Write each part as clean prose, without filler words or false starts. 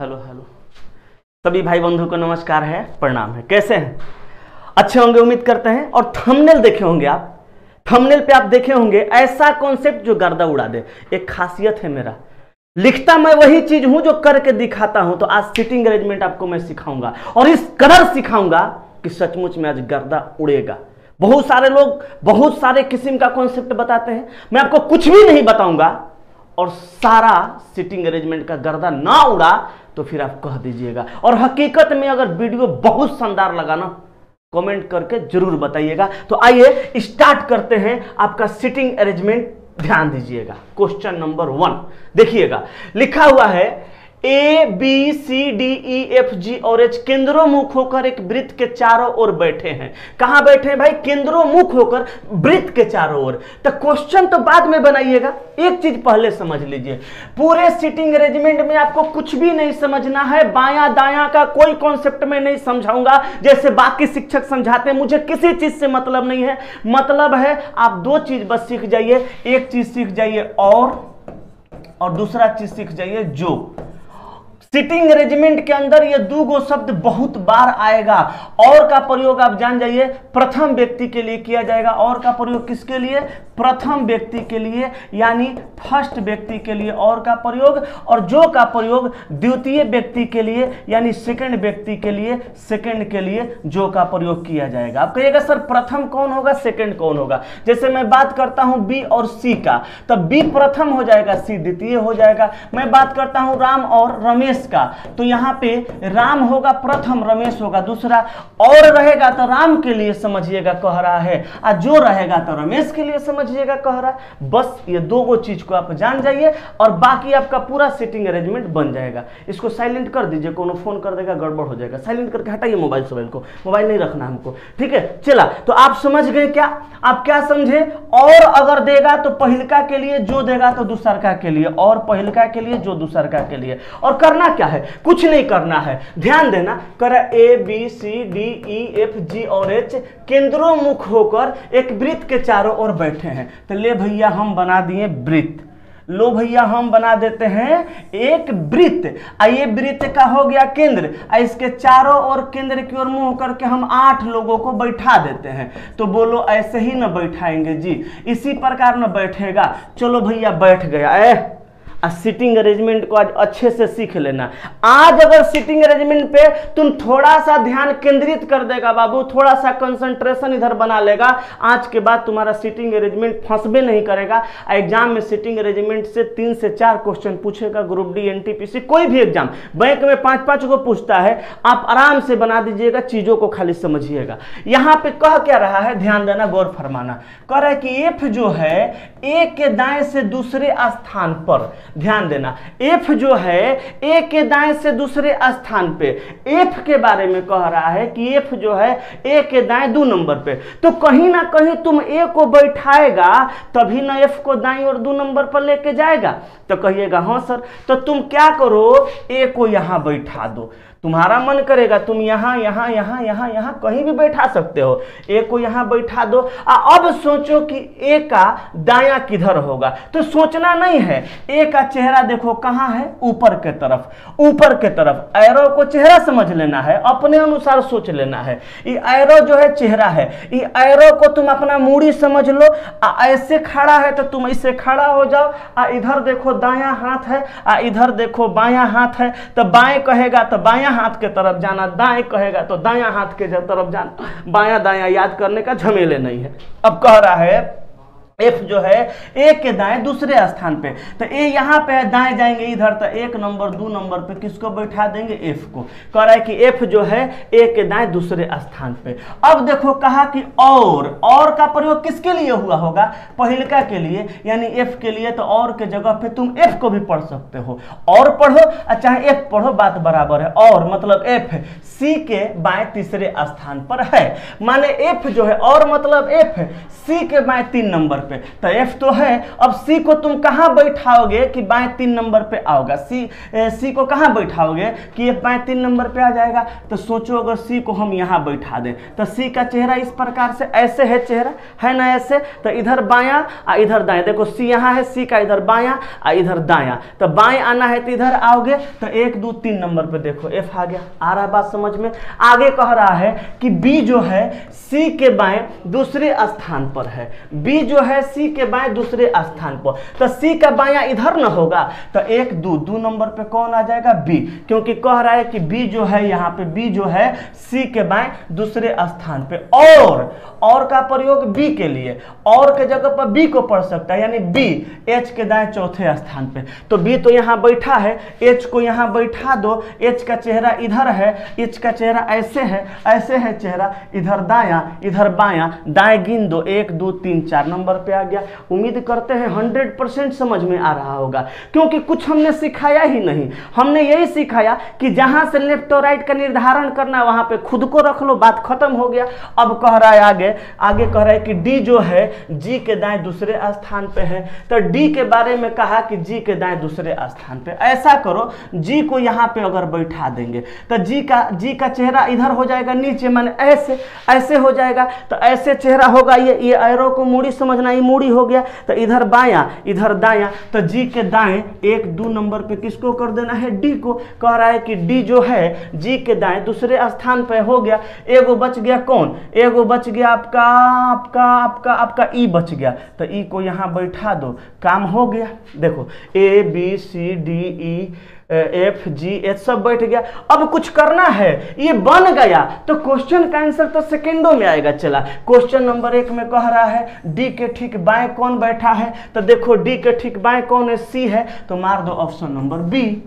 Hello hello सभी भाई बंधु को नमस्कार है, प्रणाम है। कैसे हैं? अच्छे होंगे उम्मीद करते हैं। और थंबनेल देखे होंगे आप, थंबनेल पे आप देखे होंगे ऐसा कॉन्सेप्ट जो गर्दा उड़ा दे। एक खासियत है मेरा, लिखता मैं वही चीज हूं जो करके दिखाता हूं। तो आज सिटिंग अरेंजमेंट आपको मैं सिखाऊंगा और इस कदर सिखाऊंगा कि सचमुच में आज गर्दा उड़ेगा। बहुत सारे लोग बहुत सारे किस्म का कॉन्सेप्ट बताते हैं, मैं आपको कुछ भी नहीं बताऊंगा और सारा सिटिंग अरेंजमेंट का गर्दा ना उड़ा तो फिर आप कह दीजिएगा। और हकीकत में अगर वीडियो बहुत शानदार लगा ना, कमेंट करके जरूर बताइएगा। तो आइए स्टार्ट करते हैं आपका सिटिंग अरेंजमेंट। ध्यान दीजिएगा, क्वेश्चन नंबर 1 देखिएगा। लिखा हुआ है A B C D E F G और एच केंद्रोमुख होकर एक वृत्त के चारों ओर बैठे हैं। कहां बैठे हैं भाई? केंद्रोमुख होकर वृत्त के चारों ओर। तो क्वेश्चन तो बाद में बनाइएगा, एक चीज पहले समझ लीजिए। पूरे सिटिंग अरेंजमेंट में आपको कुछ भी नहीं समझना है, बायां दायां का कोई कॉन्सेप्ट में नहीं समझाऊंगा जैसे बाकी शिक्षक समझाते हैं। मुझे किसी चीज से मतलब नहीं है, मतलब है आप दो चीज बस सीख जाइए। एक चीज सीख जाइए और दूसरा चीज सीख जाइए जो। सिटिंग अरेंजमेंट के अंदर ये दो गो शब्द बहुत बार आएगा। और का प्रयोग आप जान जाइए, प्रथम व्यक्ति के लिए किया जाएगा। और का प्रयोग किसके लिए? प्रथम व्यक्ति के लिए, यानी फर्स्ट व्यक्ति के लिए और का प्रयोग। और जो का प्रयोग द्वितीय व्यक्ति के लिए, यानी सेकंड व्यक्ति के लिए, सेकंड के लिए जो का प्रयोग किया जाएगा। आप कहिएगा सर प्रथम कौन होगा, सेकंड कौन होगा? जैसे मैं बात करता हूं बी और सी का, तब बी प्रथम हो जाएगा, सी द्वितीय हो जाएगा। मैं बात करता हूं राम और रमेश का, तो यहाँ पे राम होगा प्रथम, रमेश होगा दूसरा। और रहेगा तो राम के लिए समझिएगा कह रहा है, और जो रहेगा तो रमेश के लिए समझिएगा कह रहा है। बस ये दो गो चीज को आप जान जाइए और बाकी आपका पूरा सिटिंग अरेंजमेंट बन जाएगा। इसको साइलेंट कर दीजिए, कोनो फोन कर देगा गड़बड़ हो जाएगा। साइलेंट करके हटाइए मोबाइल को, मोबाइल नहीं रखना हमको, ठीक है? चला, तो आप समझ गए क्या? आप क्या समझे? और अगर देगा तो पहिलका के लिए, जो देगा तो दूसरका के लिए, और पहिलका के लिए जो दूसरका के लिए। और करना क्या है? कुछ नहीं करना है, ध्यान देना। कर A B C D E F G और एच केंद्रोमुख होकर एक वृत्त के चारों ओर बैठे हैं। तो ले भैया हम बना दिए वृत्त, लो भैया हम बना देते हैं एक वृत्त। ये वृत्त का हो गया केंद्र, इसके चारों ओर केंद्र की ओर मुंह करके हम 8 लोगों को बैठा देते हैं। तो बोलो ऐसे ही न बैठाएंगे जी, इसी प्रकार न बैठेगा। चलो भैया बैठ गया। सिटिंग अरेंजमेंट को आज अच्छे से सीख लेना। आज अगर सिटिंग अरेंजमेंट पे तुम थोड़ा सा ध्यान केंद्रित कर देगा बाबू, थोड़ा सा कंसंट्रेशन इधर बना लेगा, आज के बाद तुम्हारा सिटिंग अरेंजमेंट फंसबे नहीं करेगा। एग्जाम में सिटिंग अरेंजमेंट से 3 से 4 क्वेश्चन पूछेगा, ग्रुप डी एनटीपीसी कोई भी एग्जाम, बैंक में 5-5 को पूछता है। आप आराम से बना दीजिएगा, चीजों को खाली समझिएगा। यहाँ पे कह क्या रहा है, ध्यान देना, गौर फरमाना। कह रहा है कि एफ जो है ए के दाएं से दूसरे स्थान पर, ध्यान देना, एफ जो है ए के दाएं से दूसरे स्थान पे। एफ के बारे में कह रहा है कि एफ जो है ए के दाएं 2 नंबर पे। तो कहीं ना कहीं तुम ए को बैठाएगा तभी ना एफ को दाईं और 2 नंबर पर लेके जाएगा। तो कहिएगा हाँ सर, तो तुम क्या करो, ए को यहां बैठा दो। तुम्हारा मन करेगा तुम यहाँ यहाँ यहाँ यहाँ यहाँ कहीं भी बैठा सकते हो। ए को यहाँ बैठा दो। अब सोचो कि ए का दायां किधर होगा। तो सोचना नहीं है, ए का चेहरा देखो कहाँ है, ऊपर के तरफ, ऊपर के तरफ। एरो को चेहरा समझ लेना है, अपने अनुसार सोच लेना है। ये एरो जो है चेहरा है, ये एरो को तुम अपना मूड़ी समझ लो। ऐसे खड़ा है तो तुम इससे खड़ा हो जाओ। इधर देखो दायां हाथ है, इधर देखो बायां हाथ है। तो बाएं कहेगा तो बायां हाथ के तरफ जाना, दाएं कहेगा तो दायां हाथ के तरफ जाना। बायां दायां याद करने का झमेले नहीं है। अब कह रहा है एफ जो है ए के दाएं दूसरे स्थान पे। तो ए यहाँ पे है, दाएं जाएंगे इधर, तो 1 नंबर 2 नंबर पे किसको बैठा देंगे, एफ को। कह रहा है कि एफ जो है ए के दाएं दूसरे स्थान पे। अब देखो कहा कि और का प्रयोग किसके लिए हुआ होगा, पहिलका के लिए, यानी एफ के लिए। तो और के जगह पे तुम एफ को भी पढ़ सकते हो, और पढ़ो चाहे एफ पढ़ो, बात बराबर है। और मतलब एफ सी के बाएं तीसरे स्थान पर है, माने एफ जो है, और मतलब एफ सी के बाएं 3 नंबर पे, तो एफ तो है। अब सी को तुम कहाँ बैठाओगे कि बाएं 3 नंबर पे आओगा, सी को कहाँ बैठाओगे कि ये बाएं 3 नंबर पे आ जाएगा। तो सोचो अगर सी को हम यहाँ बैठा दें तो सी का चेहरा इस प्रकार से ऐसे है, चेहरा है ना ऐसे, तो इधर बायां और इधर दाएं। देखो सी यहाँ है, सी का इधर बायां और इधर दायां, तो बाएं आना है तो इधर आओगे तो 1 2 3 नंबर पे देखो एफ आ गया। आ रहा बात समझ में। आगे कह रहा है कि बी जो है सी के बाएं दूसरे स्थान पर है, बी जो है सी के बाएं दूसरे स्थान पर, तो सी का बायां इधर न होगा तो 1 2 नंबर पे कौन आ जाएगा, बी, क्योंकि कह रहा है कि बी जो है यहाँ पे बी जो है सी के बाएं दूसरे स्थान पे। और का प्रयोग बी के लिए, और के जगह पर बी को पढ़ सकता है, यानी बी एच के दाएं चौथे स्थान पे। तो बी तो यहाँ बैठा है, एच को यहाँ बैठा दो, एच का चेहरा इधर है, एच का चेहरा ऐसे है चेहरा, इधर दायां इधर बायां, दाएं गिन दो 1 2 3 4 नंबर पे आ गया। उम्मीद करते हैं 100% समझ में आ रहा होगा, क्योंकि कुछ हमने सिखाया ही नहीं। हमने यही सिखाया कि जहां से लेफ्ट और राइट का निर्धारण करना वहां पे खुद को रख लो, बात खत्म हो गया। अब कह रहा है आगे कह रहा है कि डी जो है जी के दाएं दूसरे स्थान पे है, तो डी के बारे में कहा कि जी के दाएं दूसरे स्थान पे। ऐसा करो जी को यहाँ पे अगर बैठा देंगे तो जी का चेहरा इधर हो जाएगा नीचे, माने ऐसे हो जाएगा, तो ऐसे चेहरा होगा। ये एरो को मूड़ी समझना, ये मूड़ी हो गया, तो इधर बायां इधर दायां, तो जी के दाएं 1 2 नंबर पे किसको कर देना है, डी को। कह रहा है कि डी जो है जी के दाएं दूसरे स्थान पे हो गया। एगो बच गया कौन, एगो बच गया आपका ई बच गया, तो ई को यहाँ बैठा दो, काम हो गया। देखो A B C D E F G H सब बैठ गया। अब कुछ करना है, ये बन गया तो क्वेश्चन का आंसर तो सेकेंडों में आएगा। चला क्वेश्चन नंबर 1 में कह रहा है डी के ठीक बाएं कौन बैठा है, तो देखो डी के ठीक बाएं कौन है, सी है, तो मार दो ऑप्शन नंबर बी।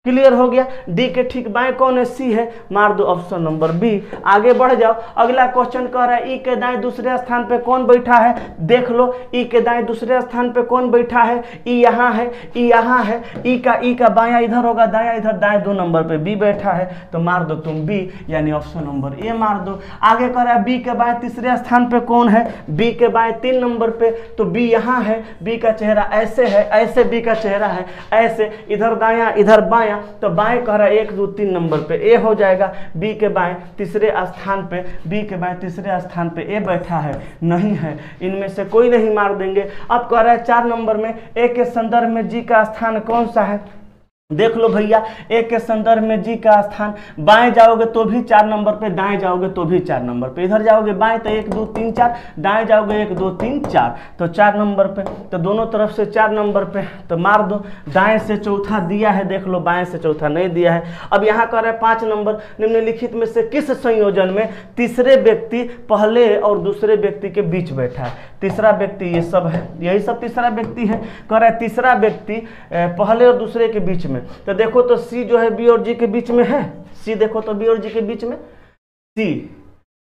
क्लियर हो गया। डी के ठीक बाएं कौन है, सी है, मार दो ऑप्शन नंबर बी। आगे बढ़ जाओ, अगला क्वेश्चन कह रहा है ई के दाएं दूसरे स्थान पे कौन बैठा है, देख लो ई के दाएं दूसरे स्थान पे कौन बैठा है, ई यहाँ है, ई यहाँ है, ई का बायां इधर होगा, दायां इधर, दाएं 2 नंबर पे बी बैठा है, तो मार दो तुम बी, यानी ऑप्शन नंबर ए मार दो। आगे कह रहा है बी के बाएं तीसरे स्थान पे कौन है, बी के बाएं 3 नंबर पे, तो बी यहाँ है, बी का चेहरा ऐसे है, ऐसे बी का चेहरा है, ऐसे इधर दायां इधर बायां, तो बाएं कह रहा है 1 2 3 नंबर पे ए हो जाएगा। बी के बाएं तीसरे स्थान पे, बी के बाएं तीसरे स्थान पे ए बैठा है, नहीं है, इनमें से कोई नहीं, मार देंगे। अब कह रहा है 4 नंबर में ए के संदर्भ में जी का स्थान कौन सा है, देख लो भैया, ए के संदर्भ में जी का स्थान, बाएं जाओगे तो भी 4 नंबर पे, दाएं जाओगे तो भी 4 नंबर पे, इधर जाओगे बाएं तो 1 2 3 4, दाएं जाओगे 1 2 3 4, तो 4 नंबर पे, तो दोनों तरफ से 4 नंबर पे, तो मार दो। दाएं से चौथा दिया है, देख लो, बाएं से चौथा नहीं दिया है। अब यहाँ कह रहा है 5 नंबर, निम्नलिखित में से किस संयोजन में तीसरे व्यक्ति पहले और दूसरे व्यक्ति के बीच बैठा है। तीसरा व्यक्ति ये सब है, यही सब तीसरा व्यक्ति है। कह रहा है तीसरा व्यक्ति पहले और दूसरे के बीच में, तो देखो तो सी जो है बी और जी के बीच में है, सी देखो तो बी और जी के बीच में, सी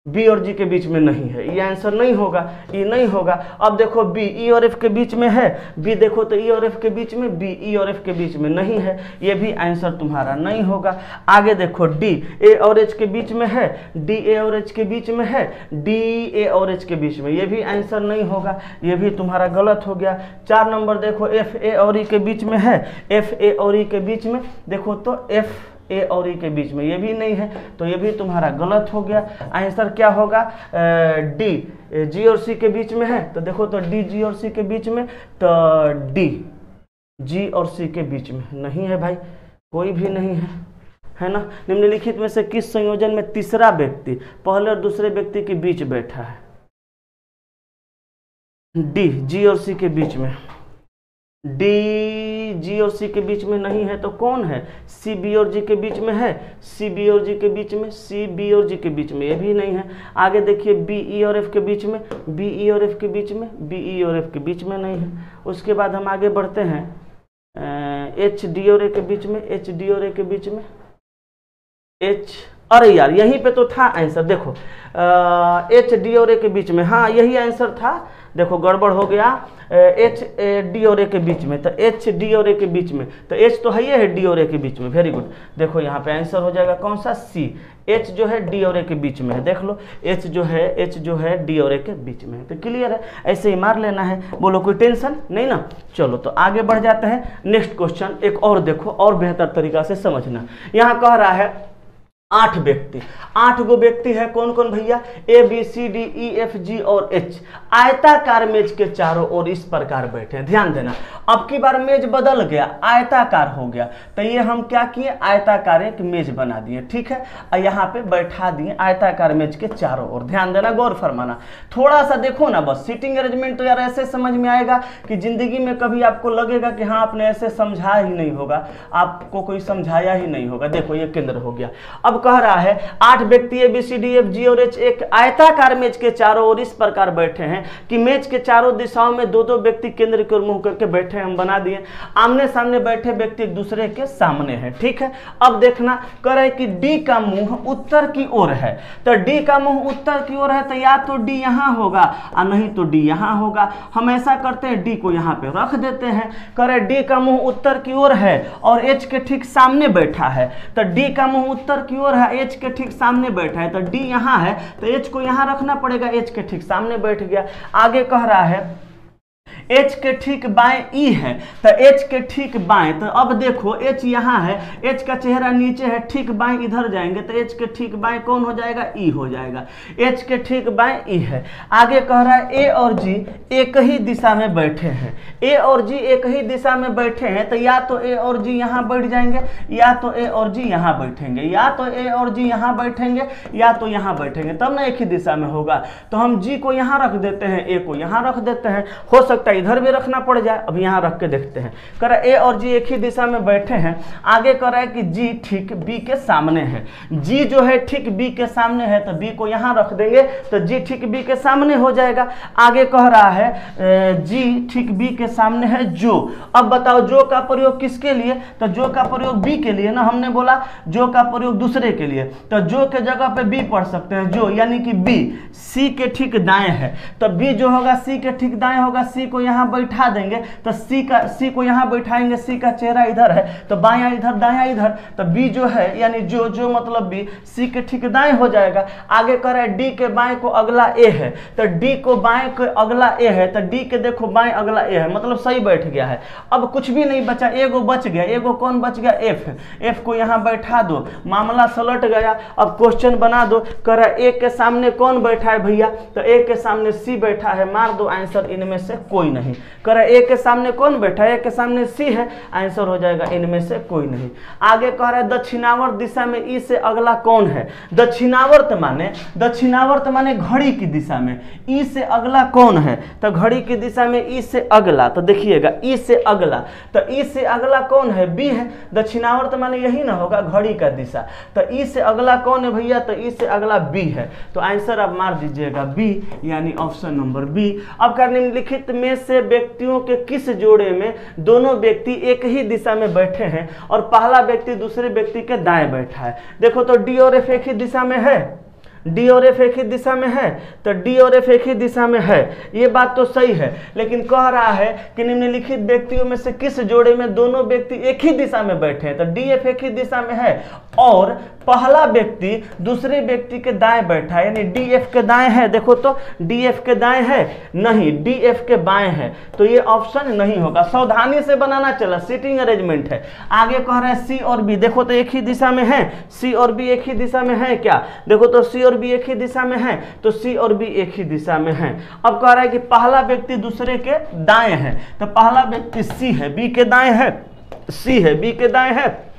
बी और जी के बीच में नहीं है, ये आंसर नहीं होगा, ये नहीं होगा। अब देखो बी ई और एफ के बीच में है, बी देखो तो ई और एफ के बीच में, बी ई और एफ के बीच में नहीं है, ये भी आंसर तुम्हारा नहीं होगा। आगे देखो डी ए और एच के बीच में है, डी ए और एच के बीच में है, डी ए और एच के बीच में, ये भी आंसर नहीं होगा, ये भी तुम्हारा गलत हो गया। 4 नंबर देखो एफ ए और ई के बीच में है, एफ ए और ई के बीच में देखो तो एफ ए और ई के बीच में, ये भी नहीं है, तो ये भी तुम्हारा गलत हो गया। आंसर क्या होगा, डी जी और सी के बीच में है, तो देखो तो डी जी और सी के बीच में, तो डी जी और सी के बीच में नहीं है भाई, कोई भी नहीं है ना। निम्नलिखित में से किस संयोजन में तीसरा व्यक्ति पहले और दूसरे व्यक्ति के बीच बैठा है, डी जी और सी के बीच में, डी जी और सी के बीच में नहीं है, तो कौन है, सी बी और जी के बीच में है, सी बी और जी के बीच में, सी बी और जी के बीच में, ये भी नहीं है। आगे देखिए बी ई और एफ के बीच में, बी ई और एफ के बीच में, बी ई और एफ के बीच में नहीं है। उसके बाद हम आगे बढ़ते हैं, एच डी और ए के बीच में, एच डी और ए के बीच में, एच, अरे यार यहीं पे तो था आंसर, देखो एच डी और ए के बीच में, हाँ यही आंसर था, देखो गड़बड़ हो गया, एच डी और ए के बीच में, तो एच डी और ए के बीच में, तो एच तो है, ये है डी और ए के बीच में, वेरी गुड। देखो यहाँ पे आंसर हो जाएगा कौन सा, सी। एच जो है डी और ए के बीच में है, देख लो एच जो है डी और ए के बीच में है। तो क्लियर है, ऐसे ही मार लेना है, बोलो कोई टेंशन नहीं ना। चलो तो आगे बढ़ जाते हैं, नेक्स्ट क्वेश्चन एक और देखो, और बेहतर तरीका से समझना। यहाँ कह रहा है 8 व्यक्ति, 8 गो व्यक्ति है, कौन कौन भैया, A B C D E F G और एच, आयताकार मेज के चारों ओर इस प्रकार बैठे हैं। ध्यान देना, अब की बार मेज बदल गया, आयताकार हो गया, तो ये हम क्या किए, आयताकार एक मेज बना दिए, ठीक है, और यहाँ पे बैठा दिए आयताकार मेज के चारों ओर। ध्यान देना, गौर फरमाना, थोड़ा सा देखो ना, बस सीटिंग अरेंजमेंट तो यार ऐसे समझ में आएगा कि जिंदगी में कभी आपको लगेगा कि हाँ आपने ऐसे समझा ही नहीं होगा, आपको कोई समझाया ही नहीं होगा। देखो ये केंद्र हो गया। अब कह रहा है 8 व्यक्ति A B C D F G और एच एक आयताकार मेज के चारों ओर इस प्रकार बैठे हैं कि मेज के चारों दिशाओं में 2-2 व्यक्ति केंद्र की ओर मुंह करके बैठे हैं, हम बना दिए। आमने सामने बैठे व्यक्ति एक दूसरे के सामने हैं, ठीक है। अब देखना कर है कि डी का मुंह उत्तर की ओर है, तो डी का मुंह उत्तर की ओर है, तो या तो डी यहां होगा और नहीं तो डी यहां होगा। हम ऐसा करते हैं, डी को यहां पे रख देते हैं। करे डी का मुंह उत्तर की ओर है और एच के ठीक सामने बैठा है, तो डी का मुंह उत्तर की ओर है, एच के ठीक सामने बैठा है, तो डी यहां है, तो एच को यहां रखना पड़ेगा, एच के ठीक सामने बैठ गया। आगे कह रहा है H के ठीक बाएं E है, तो H के ठीक बाएं, तो अब देखो H यहाँ है, H का चेहरा नीचे है, ठीक बाएं इधर जाएंगे तो H के ठीक बाएं कौन हो जाएगा, E हो जाएगा। H के ठीक बाएं E है। आगे कह रहा है A और G एक ही दिशा में बैठे हैं, A और G एक ही दिशा में बैठे हैं, तो या तो A और G यहाँ बैठ जाएंगे, या तो A और G यहाँ बैठेंगे, या तो A और G यहाँ बैठेंगे, या तो यहाँ बैठेंगे, तब ना एक ही दिशा में होगा। तो हम G को यहाँ रख देते हैं, A को यहाँ रख देते हैं, हो सकता है इधर भी रखना पड़ जाए। अब यहाँ रख के देखते हैं, कह रहा है ए और जी एक ही दिशा में बैठे हैं। आगे कह रहा है कि जी ठीक बी के सामने है, जी जो है ठीक बी के सामने है, तो बी को यहाँ रख देंगे तो जी ठीक बी के सामने हो जाएगा। आगे कह रहा है जी ठीक बी के सामने है जो। अब बताओ जो का प्रयोग किसके लिए, तो जो का प्रयोग बी के लिए ना, हमने बोला जो का प्रयोग दूसरे के लिए, तो जो के जगह पे बी पढ़ सकते हैं, जो यानी कि बी सी के ठीक दाएं है, तो बी जो होगा सी के ठीक दाएं होगा, सी को यहाँ बैठा देंगे, तो सी को यहाँ बैठाएंगे, सी का चेहरा इधर है, तो बायां इधर दायां इधर, तो बी जो है यानी जो मतलब बी सी के ठीक दाएं हो जाएगा। आगे कह रहा है डी के बाएं को अगला ए है, तो डी को बाएं को अगला ए है, तो डी के देखो बाएं अगला ए है, मतलब सही बैठ गया है। अब कुछ भी नहीं बचा, एगो बच गया, एगो कौन बच गया, एफ। एफ को यहाँ बैठा दो, मामला सलट गया। अब क्वेश्चन बना दो, कह रहा है ए के सामने कौन बैठा है भैया, तो ए के सामने सी बैठा है, मार दो आंसर इनमें से कोई नहीं। कह रहा है ए के सामने कौन बैठा है, ए के सामने सी है, आंसर हो जाएगा इनमें से कोई नहीं। आगे कह रहा है दक्षिणावर्त दिशा में ई से अगला कौन है, दक्षिणावर्त माने घड़ी की दिशा में, ई से अगला कौन है, तो घड़ी की दिशा में ई से अगला, तो देखिएगा ई से अगला, तो ई से अगला कौन है, बी है। दक्षिणावर्त माने यही ना होगा घड़ी का दिशा, तो ई से अगला कौन है भैया, तो ई से अगला बी है, तो आंसर आप मार दीजिएगा बी, यानी ऑप्शन नंबर बी। अब कर निम्नलिखित में से व्यक्तियों के किस जोड़े में दोनों व्यक्ति एक ही दिशा में बैठे हैं और पहला व्यक्ति दूसरे व्यक्ति के दाएं बैठा है। देखो तो डी और एफ एक ही दिशा में है, डी और एफ एक ही दिशा में है, तो डी और एफ एक ही दिशा में है, ये बात तो सही है। लेकिन कह रहा है कि निम्नलिखित व्यक्तियों में से किस जोड़े में दोनों व्यक्ति एक ही दिशा में बैठे हैं, तो डी एफ एक ही दिशा में है और पहला व्यक्ति दूसरे व्यक्ति के दाएं बैठा है, यानी डी एफ के दाएं है। देखो तो डी एफ के दाएं है, नहीं डी एफ के बाएं है, तो ये ऑप्शन नहीं होगा। सावधानी से बनाना चला, सीटिंग अरेंजमेंट है। आगे कह रहा है सी और बी, देखो तो एक ही दिशा में है, सी और बी एक ही दिशा में है क्या, देखो तो सी और बी एक ही दिशा में है, तो सी और बी एक ही दिशा में है। अब कह रहा है कि पहला व्यक्ति दूसरे के दाएं है, तो पहला व्यक्ति सी है, बी के दाएं है, सी है बी के दाएं है,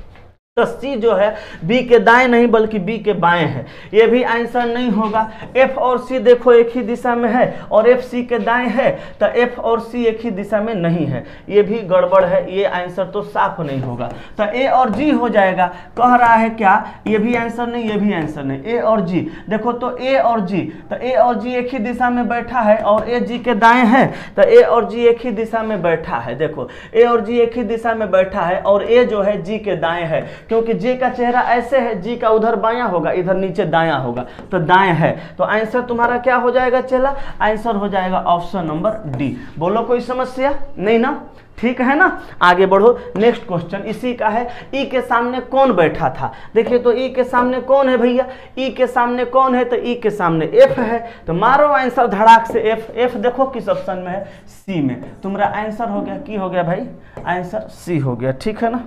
तो सी जो है बी के दाएं नहीं बल्कि बी के बाएं है, ये भी आंसर नहीं होगा। एफ और सी देखो एक ही दिशा में है और एफ सी के दाएं है, तो एफ और सी एक ही दिशा में नहीं है, ये भी गड़बड़ है, ये आंसर तो साफ नहीं होगा। तो ए और जी हो जाएगा। कह रहा है क्या, ये भी आंसर नहीं, ये भी आंसर नहीं, ए और जी। देखो तो ए और जी, तो ए और जी एक ही दिशा में बैठा है और ए जी के दाएं है, तो ए और जी एक ही दिशा में बैठा है। देखो ए और जी एक ही दिशा में बैठा है और ए जो है जी के दाएं है, क्योंकि जे का चेहरा ऐसे है, जी का उधर बायां होगा, इधर नीचे दायां होगा, तो दाएं है। तो आंसर तुम्हारा क्या हो जाएगा चला? आंसर हो जाएगा ऑप्शन नंबर डी। बोलो कोई समस्या नहीं ना? ठीक है ना? आगे बढ़ो। नेक्स्ट क्वेश्चन इसी का है, ई के सामने कौन बैठा था? देखिए तो ई के सामने कौन है भैया? ई के सामने कौन है? तो ई के सामने एफ है। तो मारो आंसर धड़ाक से एफ। एफ देखो किस ऑप्शन में है? सी में। तुम्हारा आंसर हो गया, की हो गया भाई? आंसर सी हो गया। ठीक है ना?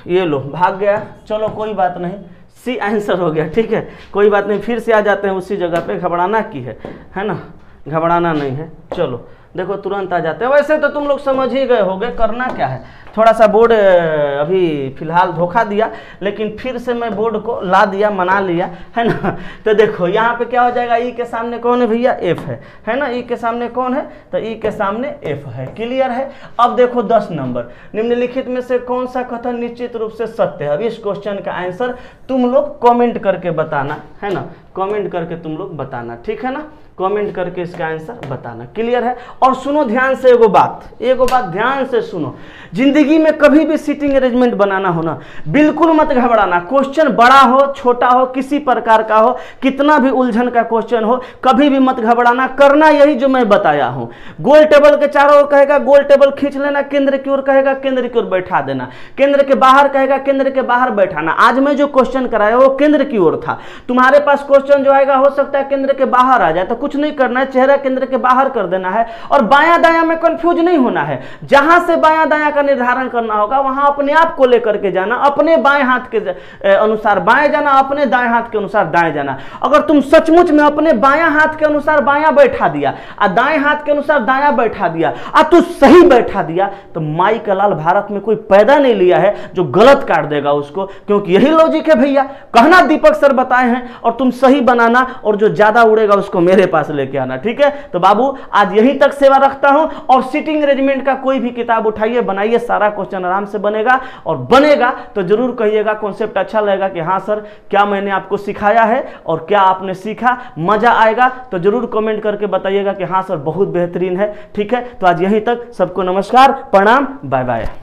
ये लो भाग गया, चलो कोई बात नहीं, सी आंसर हो गया। ठीक है, कोई बात नहीं, फिर से आ जाते हैं उसी जगह पे। घबराना की है ना? घबराना नहीं है। चलो देखो तुरंत आ जाते हैं। वैसे तो तुम लोग समझ ही गए होगे, करना क्या है, थोड़ा सा बोर्ड अभी फिलहाल धोखा दिया, लेकिन फिर से मैं बोर्ड को ला दिया, मना लिया, है ना? तो देखो यहाँ पे क्या हो जाएगा? ई के सामने कौन है भैया? एफ है ना? ई के सामने कौन है? तो ई के सामने एफ है। क्लियर है? अब देखो 10 नंबर, निम्नलिखित में से कौन सा कथन निश्चित रूप से सत्य है? अब इस क्वेश्चन का आंसर तुम लोग कॉमेंट करके बताना, है ना? कमेंट करके तुम लोग बताना। ठीक है ना? कमेंट करके इसका आंसर बताना। क्लियर है? और सुनो ध्यान से, एगो बात ध्यान से सुनो। जिंदगी में कभी भी सीटिंग अरेंजमेंट बनाना हो ना, बिल्कुल मत घबराना। क्वेश्चन बड़ा हो छोटा हो, किसी प्रकार का हो, कितना भी उलझन का क्वेश्चन हो, कभी भी मत घबराना। करना यही जो मैं बताया हूं। गोल टेबल के चारों ओर कहेगा गोल टेबल खींच लेना, केंद्र की ओर कहेगा केंद्र की ओर बैठा देना, केंद्र के बाहर कहेगा केंद्र के बाहर बैठाना। आज मैं जो क्वेश्चन कराया वो केंद्र की ओर था। तुम्हारे पास क्वेश्चन जो आएगा हो सकता है केंद्र के बाहर आ जाए, तो कुछ नहीं करना है, चेहरा केंद्र के बाहर कर देना है और बायां दायां में कंफ्यूज नहीं होना है। जहां से बायां दायां का निर्धारण करना होगा वहां अपने आप को लेकर के जाना, अपने बाएं हाथ के अनुसार बाएं जाना, अपने दाएं हाथ के अनुसार दाएं जाना। अगर तुम सचमुच में अपने बायां हाथ के अनुसार बायां बैठा दिया और दाएं हाथ के अनुसार दायां बैठा दिया और तू सही बैठा दिया, तो माई का लाल भारत में कोई पैदा नहीं लिया है जो गलत काट देगा उसको, क्योंकि यही लॉजिक है भैया। कहना दीपक सर बताए हैं और तुम सही बनाना, और जो ज्यादा उड़ेगा उसको मेरे पास लेके आना। ठीक है? तो बाबू आज यहीं तक सेवा रखता हूं, और सीटिंग अरेंजमेंट का कोई भी किताब उठाइए, बनाइए, सारा क्वेश्चन आराम से बनेगा। और बनेगा तो जरूर कहिएगा कॉन्सेप्ट अच्छा लगेगा कि हाँ सर क्या मैंने आपको सिखाया है और क्या आपने सीखा, मजा आएगा तो जरूर कमेंट करके बताइएगा कि हाँ सर बहुत बेहतरीन है। ठीक है? तो आज यहीं तक, सबको नमस्कार, प्रणाम, बाय बाय।